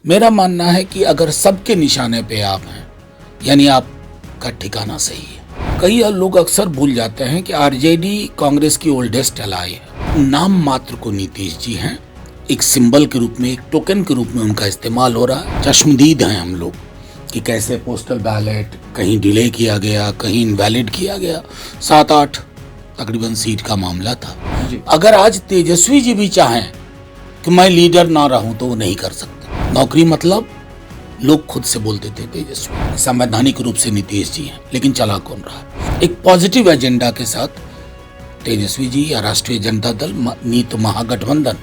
मेरा मानना है कि अगर सबके निशाने पे आप हैं, यानी आपका ठिकाना सही है। कई लोग अक्सर भूल जाते हैं कि आरजेडी कांग्रेस की ओल्डेस्ट एलाय है। नाम मात्र को नीतीश जी हैं, एक सिंबल के रूप में, एक टोकन के रूप में उनका इस्तेमाल हो रहा है। चश्मदीद हैं हम लोग कि कैसे पोस्टल बैलेट कहीं डिले किया गया, कहीं इनवैलिड किया गया। 7-8 तकरीबन सीट का मामला था। अगर आज तेजस्वी जी भी चाहें कि मैं लीडर ना रहूं तो वो नहीं कर सकते। नौकरी मतलब लोग खुद से बोलते थे तेजस्वी, संवैधानिक रूप से नीतीश जी हैं, लेकिन चला कौन रहा है? एक पॉजिटिव एजेंडा के साथ तेजस्वी जी या राष्ट्रीय जनता दल नीत महागठबंधन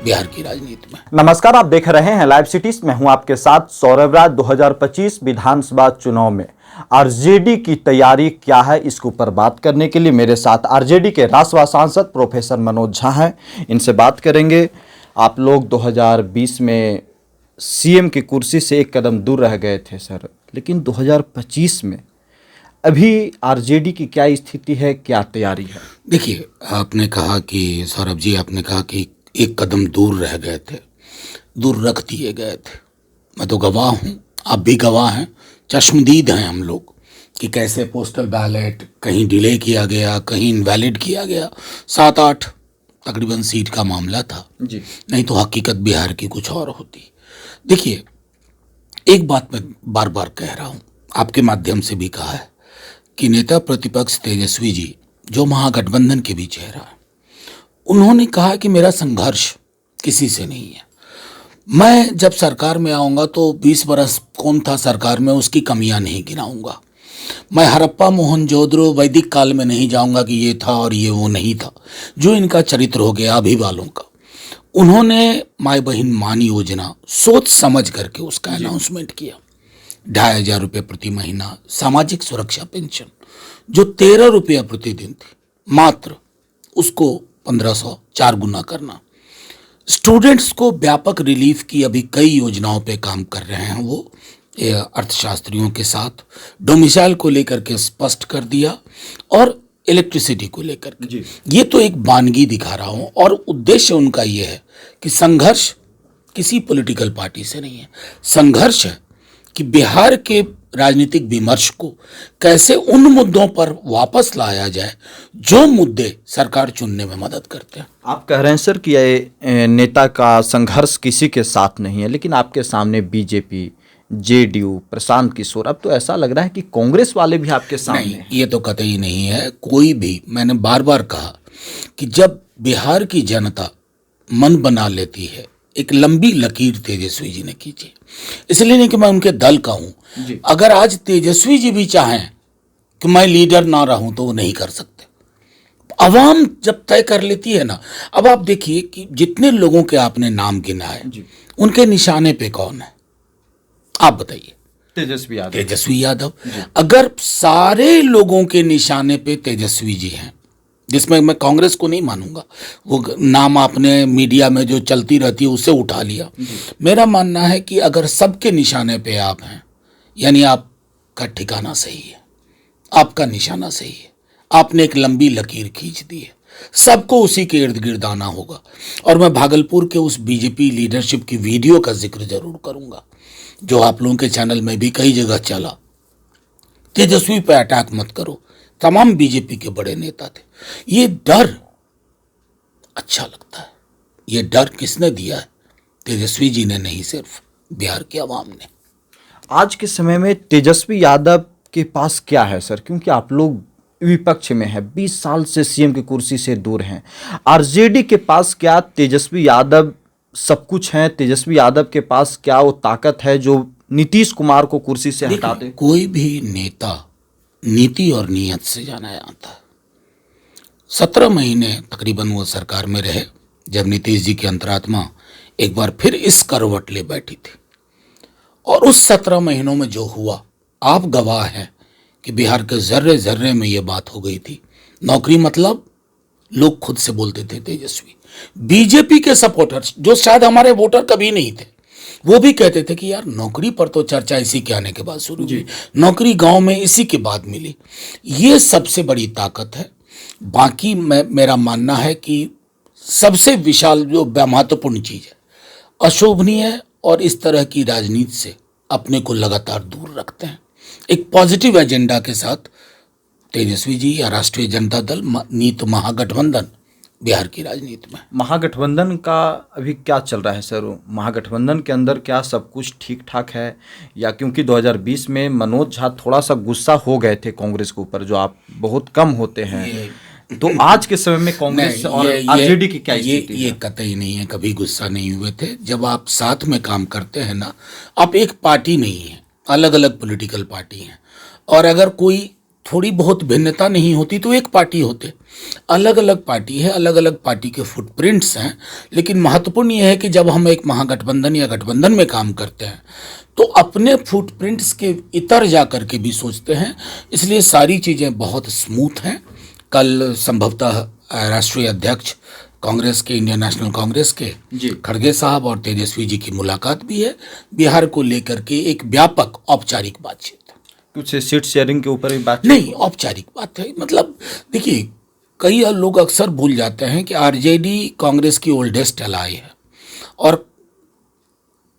बिहार की राजनीति में। नमस्कार, आप देख रहे हैं लाइव सिटीज। मैं हूं आपके साथ सौरभ राज। 2025 विधानसभा चुनाव में आरजेडी की तैयारी क्या है, इसके ऊपर बात करने के लिए मेरे साथ आरजेडी के राज्यसभा सांसद प्रोफेसर मनोज झा हैं। इनसे बात करेंगे। आप लोग 2020 में सीएम की कुर्सी से एक कदम दूर रह गए थे सर, लेकिन 2025 में अभी आरजेडी की क्या स्थिति है, क्या तैयारी है? देखिए, आपने कहा कि सौरभ जी, आपने कहा कि एक कदम दूर रह गए थे, दूर रख दिए गए थे। मैं तो गवाह हूँ, आप भी गवाह हैं, चश्मदीद हैं हम लोग कि कैसे पोस्टल बैलेट कहीं डिले किया गया, कहीं इनवैलिड किया गया। 7-8 तकरीबन सीट का मामला था जी। नहीं तो हकीकत बिहार की कुछ और होती। देखिए, एक बात मैं बार बार कह रहा हूँ, आपके माध्यम से भी कहा है कि नेता प्रतिपक्ष तेजस्वी जी जो महागठबंधन के भी चेहरा है, उन्होंने कहा कि मेरा संघर्ष किसी से नहीं है। मैं जब सरकार में आऊँगा तो 20 बरस कौन था सरकार में, उसकी कमियां नहीं गिनाऊंगा। मैं हड़प्पा मोहनजोदड़ो वैदिक काल में नहीं जाऊंगा कि ये था और ये वो नहीं था, जो इनका चरित्र हो गया अभी वालों का। उन्होंने माई बहन मान योजना सोच समझ करके उसका अनाउंसमेंट किया। 2,500 रुपये प्रति महीना सामाजिक सुरक्षा पेंशन जो 13 रुपया प्रतिदिन थी, मात्र उसको 1500 4 गुना करना। स्टूडेंट्स को व्यापक रिलीफ की अभी कई योजनाओं पे काम कर रहे हैं वो अर्थशास्त्रियों के साथ। डोमिसाइल को लेकर के स्पष्ट कर दिया और इलेक्ट्रिसिटी को लेकर के। ये तो एक वानगी दिखा रहा हूँ और उद्देश्य उनका ये है कि संघर्ष किसी पॉलिटिकल पार्टी से नहीं है। संघर्ष है कि बिहार के राजनीतिक विमर्श को कैसे उन मुद्दों पर वापस लाया जाए जो मुद्दे सरकार चुनने में मदद करते हैं। आप कह रहे हैं सर कि ये नेता का संघर्ष किसी के साथ नहीं है, लेकिन आपके सामने बीजेपी, जेडीयू, प्रशांत किशोर, अब तो ऐसा लग रहा है कि कांग्रेस वाले भी आपके सामने नहीं, ये तो कतई नहीं है। कोई भी, मैंने बार बार कहा कि जब बिहार की जनता मन बना लेती है, एक लंबी लकीर तेजस्वी जी ने खींची। इसलिए नहीं कि मैं उनके दल का हूं। अगर आज तेजस्वी जी भी चाहें कि मैं लीडर ना रहूं तो वो नहीं कर सकते। अवाम जब तय कर लेती है ना। अब आप देखिए कि जितने लोगों के आपने नाम गिनाए, उनके निशाने पे कौन है, आप बताइए? तेजस्वी यादव। अगर सारे लोगों के निशाने पे तेजस्वी जी हैं, जिसमें मैं कांग्रेस को नहीं मानूंगा, वो नाम आपने मीडिया में जो चलती रहती है उसे उठा लिया। मेरा मानना है कि अगर सबके निशाने पे आप हैं, यानी आपका ठिकाना सही है, आपका निशाना सही है, आपने एक लंबी लकीर खींच दी है, सबको उसी के इर्द गिर्द आना होगा। और मैं भागलपुर के उस बीजेपी लीडरशिप की वीडियो का जिक्र जरूर करूंगा जो आप लोगों के चैनल में भी कई जगह चला। तेजस्वी पे अटैक मत करो, तमाम बीजेपी के बड़े नेता थे। ये डर अच्छा लगता है। ये डर किसने दिया है? तेजस्वी जी ने नहीं, सिर्फ बिहार के अवाम ने। आज के समय में तेजस्वी यादव के पास क्या है सर, क्योंकि आप लोग विपक्ष में है, 20 साल से सीएम की कुर्सी से दूर हैं। आरजेडी के पास क्या तेजस्वी यादव सब कुछ है? तेजस्वी यादव के पास क्या वो ताकत है जो नीतीश कुमार को कुर्सी से हटा दे? कोई भी नेता नीति और नीयत से जाना जाता है। 17 महीने तकरीबन वो सरकार में रहे, जब नीतीश जी की अंतरात्मा एक बार फिर इस करवट ले बैठी थी। और उस 17 महीनों में जो हुआ, आप गवाह हैं कि बिहार के जर्रे जर्रे में ये बात हो गई थी। नौकरी मतलब लोग खुद से बोलते थे तेजस्वी। बीजेपी के सपोर्टर्स, जो शायद हमारे वोटर कभी नहीं थे, वो भी कहते थे कि यार नौकरी पर तो चर्चा इसी के आने के बाद शुरू हुई, नौकरी गांव में इसी के बाद मिली। ये सबसे बड़ी ताकत है। बाकी मेरा मानना है कि सबसे विशाल जो महत्वपूर्ण चीज़ है, अशोभनीय और इस तरह की राजनीति से अपने को लगातार दूर रखते हैं। एक पॉजिटिव एजेंडा के साथ तेजस्वी जी या राष्ट्रीय जनता दल नीत महागठबंधन बिहार की राजनीति में। महागठबंधन का अभी क्या चल रहा है सर? महागठबंधन के अंदर क्या सब कुछ ठीक ठाक है, या क्योंकि 2020 में मनोज झा थोड़ा सा गुस्सा हो गए थे कांग्रेस के ऊपर, जो आप बहुत कम होते हैं, तो आज के समय में कांग्रेस और आरजेडी की क्या स्थिति है? ये कतई नहीं है, कभी गुस्सा नहीं हुए थे। जब आप साथ में काम करते हैं ना, आप एक पार्टी नहीं है, अलग अलग पॉलिटिकल पार्टी हैं, और अगर कोई थोड़ी बहुत भिन्नता नहीं होती तो एक पार्टी होते। अलग अलग पार्टी है, अलग अलग पार्टी के फुटप्रिंट्स हैं, लेकिन महत्वपूर्ण यह है कि जब हम एक महागठबंधन या गठबंधन में काम करते हैं तो अपने फुटप्रिंट्स के इतर जा कर के भी सोचते हैं, इसलिए सारी चीज़ें बहुत स्मूथ हैं। कल संभवतः राष्ट्रीय अध्यक्ष कांग्रेस के, इंडियन नेशनल कांग्रेस के खड़गे साहब और तेजस्वी जी की मुलाकात भी है। बिहार को लेकर के एक व्यापक औपचारिक बातचीत, कुछ सीट शेयरिंग के ऊपर भी बात नहीं, औपचारिक बात है। मतलब देखिए, कई लोग अक्सर भूल जाते हैं कि आरजेडी कांग्रेस की ओल्डेस्ट एलाई है, और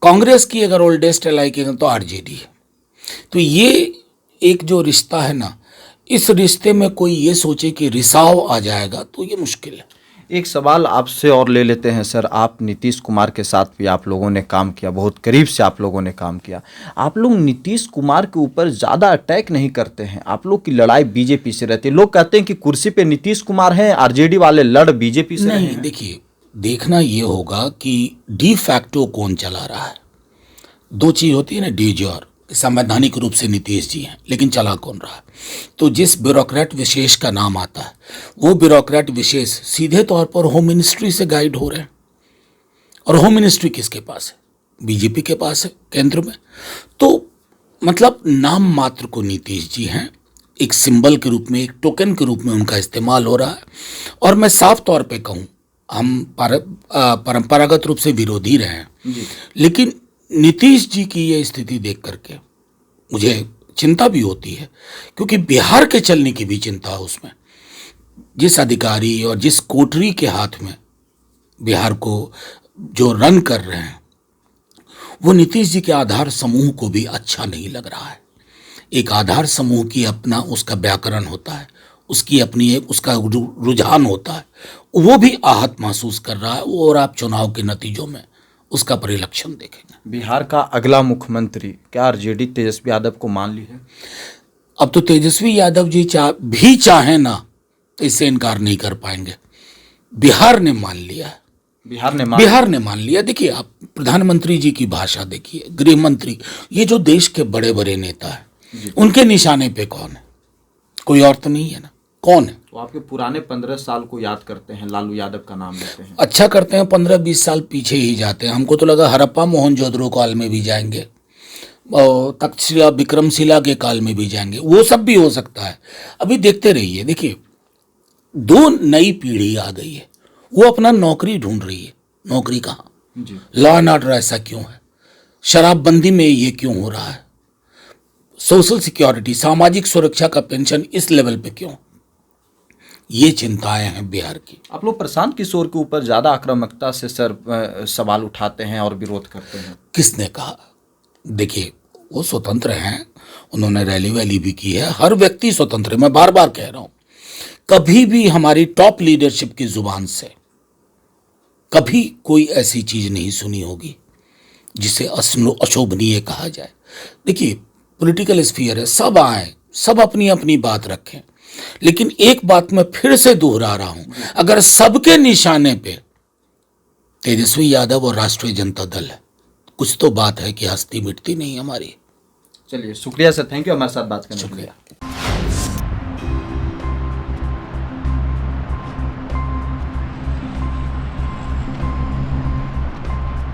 कांग्रेस की अगर ओल्डेस्ट एलाई की तो आरजेडी है। तो ये एक जो रिश्ता है ना, इस रिश्ते में कोई ये सोचे कि रिसाव आ जाएगा तो ये मुश्किल है। एक सवाल आपसे और ले लेते हैं सर, आप नीतीश कुमार के साथ भी आप लोगों ने काम किया, बहुत करीब से आप लोगों ने काम किया। आप लोग नीतीश कुमार के ऊपर ज़्यादा अटैक नहीं करते हैं, आप लोग की लड़ाई बीजेपी से रहती है। लोग कहते हैं कि कुर्सी पे नीतीश कुमार हैं, आरजेडी वाले लड़ बीजेपी से नहीं। देखिए, देखना ये होगा कि डी फैक्टो कौन चला रहा है। दो चीज़ होती है ना, डी जोर, संवैधानिक रूप से नीतीश जी हैं, लेकिन चला कौन रहा है? तो जिस ब्यूरोक्रेट विशेष का नाम आता है, वो ब्यूरोक्रेट विशेष सीधे तौर पर होम मिनिस्ट्री से गाइड हो रहे हैं, और होम मिनिस्ट्री किसके पास है? बीजेपी के पास है, केंद्र में। तो मतलब नाम मात्र को नीतीश जी हैं, एक सिंबल के रूप में, एक टोकन के रूप में उनका इस्तेमाल हो रहा है। और मैं साफ तौर पे कहूँ, हम परंपरागत रूप से विरोधी रहे हैं, लेकिन नीतीश जी की ये स्थिति देख करके मुझे चिंता भी होती है, क्योंकि बिहार के चलने की भी चिंता है उसमें। जिस अधिकारी और जिस कोठरी के हाथ में बिहार को जो रन कर रहे हैं, वो नीतीश जी के आधार समूह को भी अच्छा नहीं लग रहा है। एक आधार समूह की अपना उसका व्याकरण होता है, उसकी अपनी एक उसका रुझान होता है, वो भी आहत महसूस कर रहा है, और आप चुनाव के नतीजों में उसका परिलक्षण देखेंगे। बिहार का अगला मुख्यमंत्री क्या आरजेडी तेजस्वी यादव को मान ली है? अब तो तेजस्वी यादव जी भी चाहें ना तो इससे इनकार नहीं कर पाएंगे। बिहार ने मान लिया है, बिहार ने मान लिया। देखिए, आप प्रधानमंत्री जी की भाषा देखिए, गृह मंत्री, ये जो देश के बड़े बड़े नेता हैं, उनके निशाने पे कौन है? कोई और तो नहीं है ना, कौन है? तो आपके पुराने 15 साल को याद करते हैं, लालू यादव का नाम लेते हैं। अच्छा करते हैं, 15-20 साल पीछे ही जाते हैं। हमको तो लगा हड़प्पा मोहनजोदड़ो काल में भी जाएंगे, और तक्षशिला विक्रमशिला के काल में भी जाएंगे, वो सब भी हो सकता है। अभी देखते रहिए। देखिए, दो नई पीढ़ी आ गई है, वो अपना नौकरी ढूंढ रही है। नौकरी कहाँ? लॉ एंड ऑर्डर ऐसा क्यों है? शराबबंदी में ये क्यों हो रहा है? सोशल सिक्योरिटी, सामाजिक सुरक्षा का पेंशन इस लेवल पे क्यों? ये चिंताएं हैं बिहार की। आप लोग प्रशांत किशोर के ऊपर ज़्यादा आक्रामकता से सर सवाल उठाते हैं और विरोध करते हैं। किसने कहा? देखिए, वो स्वतंत्र हैं, उन्होंने रैली वैली भी की है, हर व्यक्ति स्वतंत्र है। मैं बार बार कह रहा हूँ, कभी भी हमारी टॉप लीडरशिप की जुबान से कभी कोई ऐसी चीज़ नहीं सुनी होगी जिसे अशोभनीय कहा जाए। देखिए, पॉलिटिकल स्फीयर है, सब आए, सब अपनी अपनी बात रखें, लेकिन एक बात मैं फिर से दोहरा रहा हूं, अगर सबके निशाने पे तेजस्वी यादव और राष्ट्रीय जनता दल है, कुछ तो बात है कि हस्ती मिटती नहीं हमारी। चलिए, शुक्रिया सर, थैंक यू हमारे साथ बात करने के लिए।